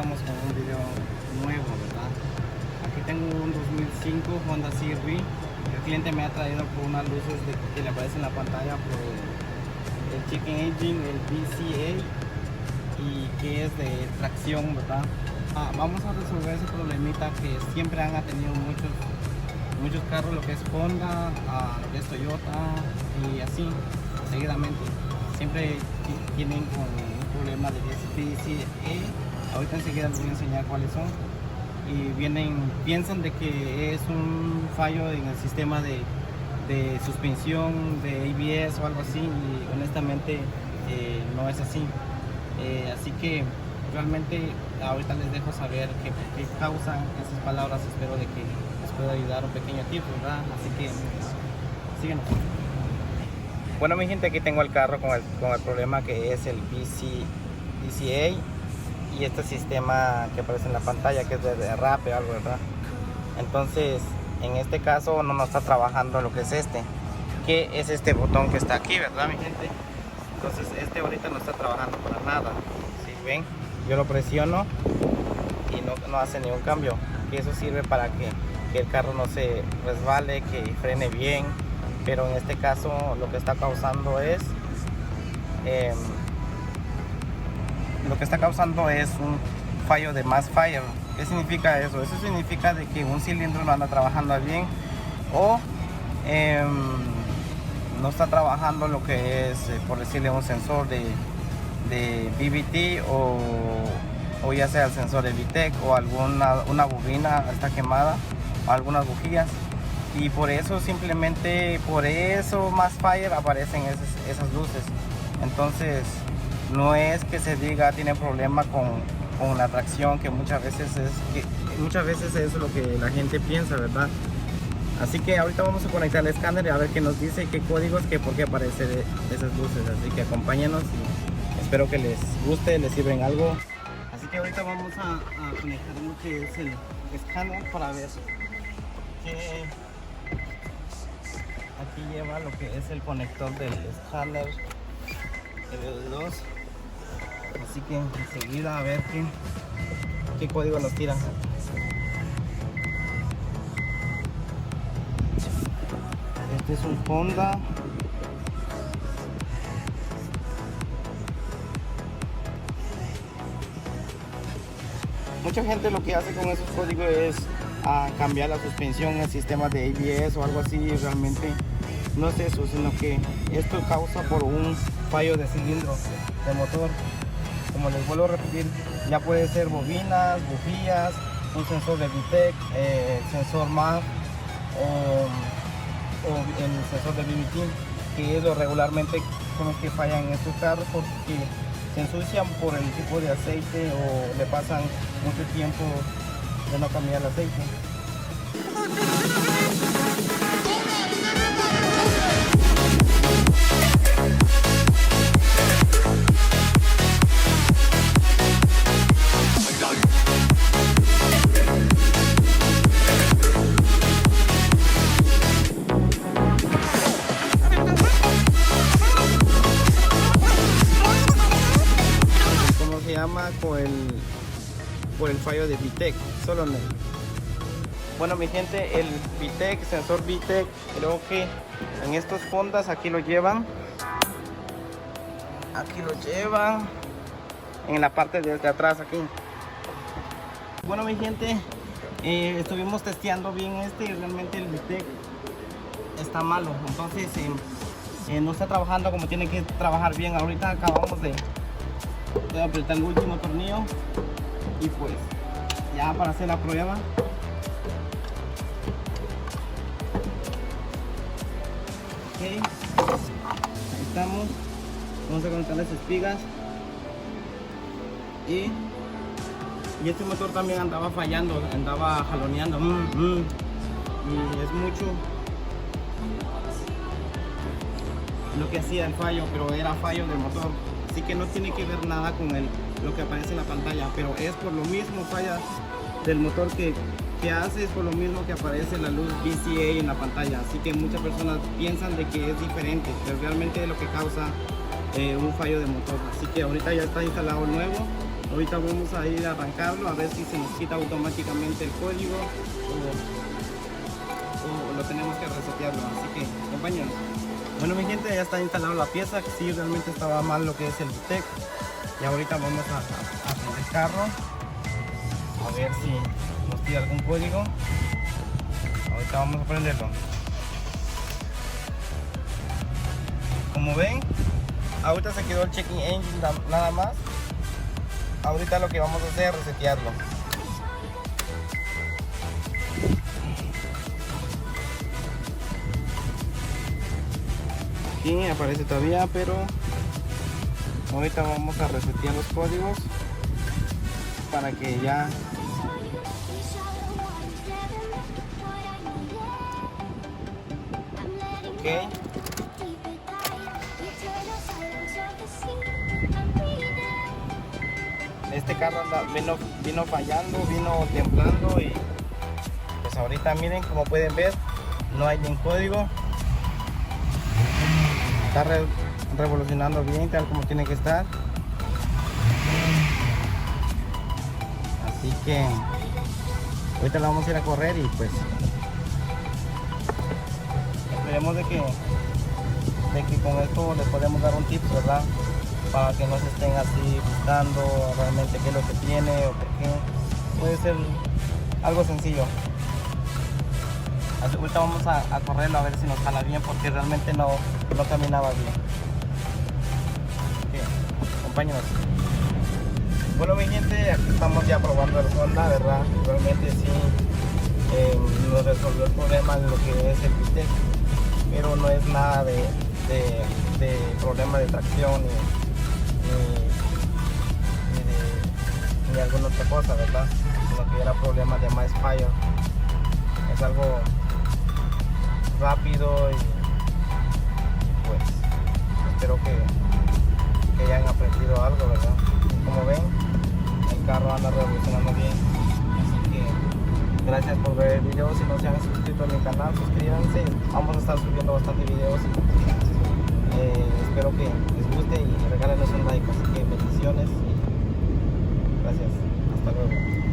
estamos con un video nuevo, ¿verdad? Aquí tengo un 2005 Honda CR-V. El cliente me ha traído por unas luces que le aparecen en la pantalla por el Chicken Engine, el VCA, y que es de tracción, ¿verdad? Vamos a resolver ese problemita que siempre han tenido muchos carros, lo que es Honda, lo que es Toyota y así seguidamente. Siempre tienen con un problema de VCA. Ahorita enseguida les voy a enseñar cuáles son. Y piensan de que es un fallo en el sistema de suspensión, de ABS o algo así, y honestamente no es así. Así que realmente ahorita les dejo saber qué causan esas palabras. Espero de que les pueda ayudar un pequeño tip, ¿verdad? Así que síguenos. Bueno, mi gente, aquí tengo el carro con el problema que es el VCA y este sistema que aparece en la pantalla, que es de derrape o algo, ¿verdad? Entonces, en este caso no nos está trabajando lo que es que es este botón que está aquí, ¿verdad, mi gente? Entonces, ahorita no está trabajando para nada. ¿Sí ven? Yo lo presiono y no hace ningún cambio. Y eso sirve para que el carro no se resbale, que frene bien. Pero en este caso lo que está causando es un fallo de mass fire. ¿Qué significa eso? Eso significa de que un cilindro no anda trabajando bien o no está trabajando lo que es, por decirle, un sensor de BBT o ya sea el sensor de VTEC o una bobina está quemada o algunas bujías. Y por eso mass fire aparecen esas luces. Entonces no es que se diga tiene problema con la tracción, que muchas veces eso es lo que la gente piensa, ¿verdad? Así que ahorita vamos a conectar el escáner y a ver qué nos dice, qué códigos, por qué aparecen esas luces. Así que acompáñenos y espero que les guste, les sirven algo. Así que ahorita vamos a conectar lo que es el escáner para ver que aquí lleva lo que es el conector del escáner LD2. Así que enseguida a ver qué código nos tiran. Este es un Honda. Mucha gente lo que hace con esos códigos es cambiar la suspensión en sistemas de ABS o algo así. Realmente no es eso, sino que esto causa por un fallo de cilindro de motor. Como les vuelvo a repetir, ya puede ser bobinas, bujías, un sensor de VTEC, sensor MAG o el sensor de BBT, que es lo regularmente con los que fallan en estos carros, porque se ensucian por el tipo de aceite o le pasan mucho tiempo de no cambiar el aceite. ¿Cómo se llama? Por el fallo de VTEC, solo en el... Bueno, mi gente, el VTEC, sensor VTEC, creo que en estos Hondas aquí lo llevan en la parte de atrás aquí. Bueno, mi gente, estuvimos testeando bien y realmente el VTEC está malo, entonces no está trabajando como tiene que trabajar bien. Ahorita acabamos de apretar el último tornillo y pues ya para hacer la prueba. Ahí estamos, vamos a conectar las espigas y este motor también andaba fallando, andaba jaloneando y es mucho lo que hacía el fallo, pero era fallo del motor, así que no tiene que ver nada con lo que aparece en la pantalla, pero es por lo mismo falla del motor que hace, es por lo mismo que aparece la luz VCA en la pantalla. Así que muchas personas piensan de que es diferente, pero realmente es lo que causa un fallo de motor. Así que ahorita ya está instalado el nuevo, Ahorita vamos a ir a arrancarlo a ver si se nos quita automáticamente el código o lo tenemos que resetearlo, así que acompáñanos. Bueno mi gente, ya está instalada la pieza, que sí realmente estaba mal lo que es el BTEC. Y ahorita vamos a prender el carro a ver si nos pide algún código. Ahorita vamos a prenderlo. Como ven, ahorita se quedó el checking engine nada más. Ahorita lo que vamos a hacer es resetearlo. Aquí aparece todavía, pero ahorita vamos a resetear los códigos para que ya ok. Este carro vino fallando, vino temblando y pues ahorita miren, como pueden ver, no hay ni código. Está revolucionando bien, tal como tiene que estar. Así que ahorita la vamos a ir a correr y pues esperemos de que con esto le podemos dar un tip, ¿verdad? Para que no se estén así buscando realmente qué es lo que tiene o por qué. Puede ser algo sencillo. Así, ahorita vamos a correrlo a ver si nos jala bien, porque realmente no caminaba bien. Bien, acompáñenos. Bueno mi gente, aquí estamos ya probando el Honda, ¿verdad? Realmente sí nos resolvió el problema en lo que es el bistec, pero no es nada de problema de tracción ni alguna otra cosa, ¿verdad? Sino que era problema de MySpire. Es algo rápido y pues espero que hayan aprendido algo, ¿verdad? Como ven, el carro anda revolucionando bien, así que gracias por ver el video. Si no se han suscrito a mi canal, suscríbanse, vamos a estar subiendo bastantes videos. Espero que les guste y regálenos un like, así que bendiciones y gracias, hasta luego.